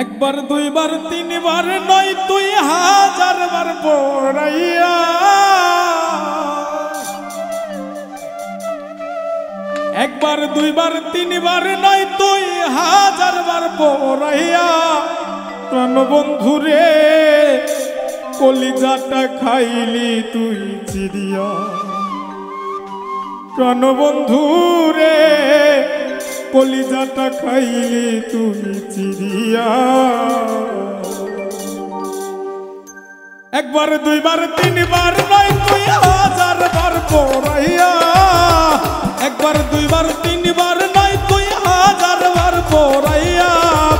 একবার দুইবার তিনবার নয় তুই হাজার বার পড়াইয়া, একবার দুইবার তিনবার নয় তুই হাজার বার পড়াইয়া, প্রাণ বন্ধু রে কলিজাটা খাইলি তুই চিরিয়া, প্রাণ বন্ধু রে কলিজাটা খাইলি তুই চিরিয়া। একবার দুইবার তিনবার নয় তুই হাজার বার পড়াইয়া, একবার দুইবার তিনবার নয় তুই হাজার বার পড়াইয়া,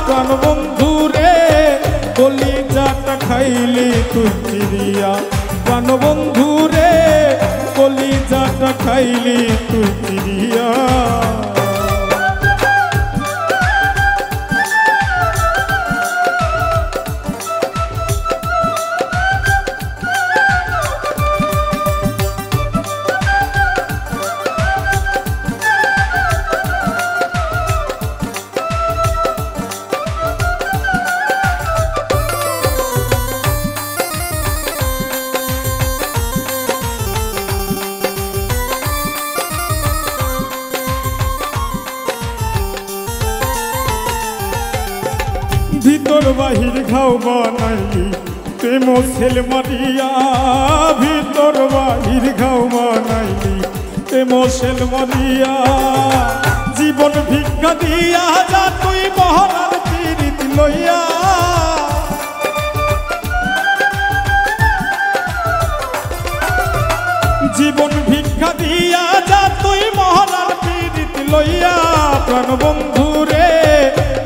প্রাণ বন্ধু রে কলিজাটা খাইলি তুই চিরিয়া, প্রাণ বন্ধু রে কলিজাটা খাইলি তুই চিরিয়া। ভিতর বাহির ঘাও বানাইলি প্রেম ছেল মারিয়া, ভিতর বাহির ঘাও বানাইলি প্রেম ছেল মারিয়া, জীবন ভিক্ষা দিয়া যা তুই মহারার পীড়িত লইয়া, জীবন ভিক্ষা দিয়া যা তুই মহারার পীড়িত লইয়া, প্রাণ বন্ধু রে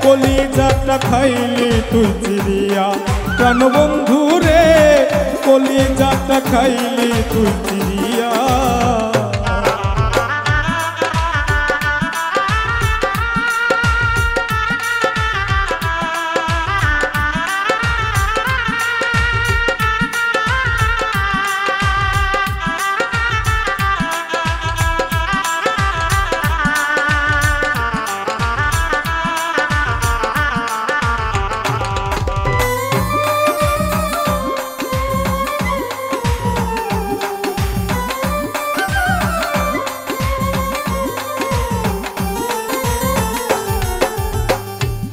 কলিজাটা খাইলি তুই চিরিয়া, প্রাণ বন্ধু রে কলিজাটা খাইলি তুই চিরিয়া।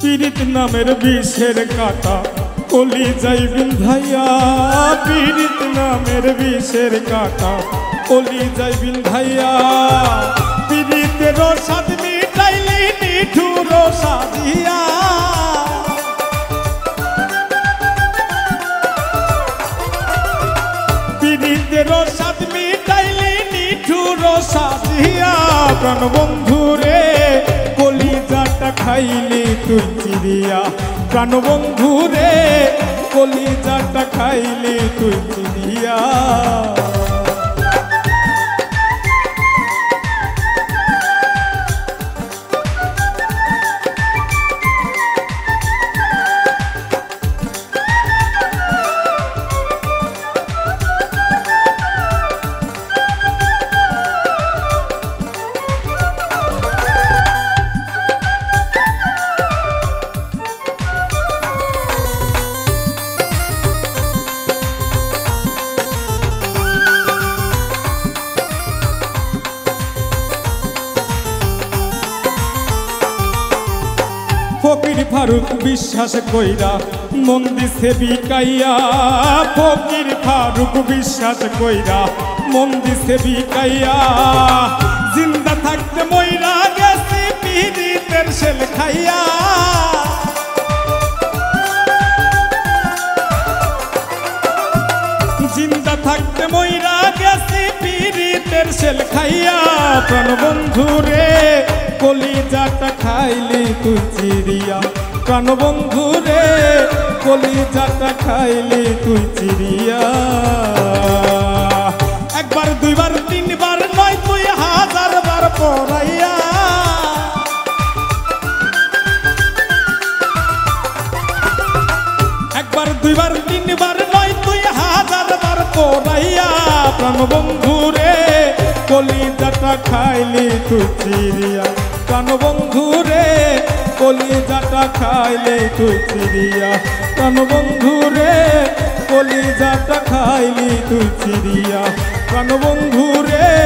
পীড়িত নামের বিষের কাটা কলিজায় বিন্ধাইয়া, পীড়িত নামের বিষের কাটা কলিজায় বিন্ধাইয়া, পীড়িতের সাদ মিটাইলি নিঠুর সাজিয়া, পীড়িতের সাদ মিটাইলি নিঠুর সাজিয়া, প্রাণ বন্ধু রে কলিজাটা খাইলি তুই চিরিয়া, প্রাণ বন্ধু রে কলিজাটা খাইলি তুই চিরিয়া। ফকির ফারুক বিশ্বাস কইরা মন দিছে বিকাইয়া, ফকির ফারুক বিশ্বাস কইরা মন দিছে বিকাইয়া, জিন্দা থাকতে মইরা গেছি পীড়িতের শেল খাইয়া, জিন্দা থাকতে মইরা গেছি পীড়িতের শেল খাইয়া, প্রাণ বন্ধু রে কলিজাটা খাইলি তুই চিরিয়া, প্রাণ বন্ধু রে কলিজাটা খাইলি তুই চিরিয়া। একবার দুইবার তিনবার নয় তুই হাজার বার পড়াইয়া, একবার দুইবার তিনবার নয় তুই হাজার বার পড়াইয়া, প্রাণ বন্ধু রে কলিজাটা খাইলি তুই চিরিয়া, প্রাণ বন্ধু রে কলিজাটা খাইলে তুই চিরিয়া প্রাণবন্ধু রে কলিজাটা খাইলি তুই চিরিয়া প্রাণবন্ধু রে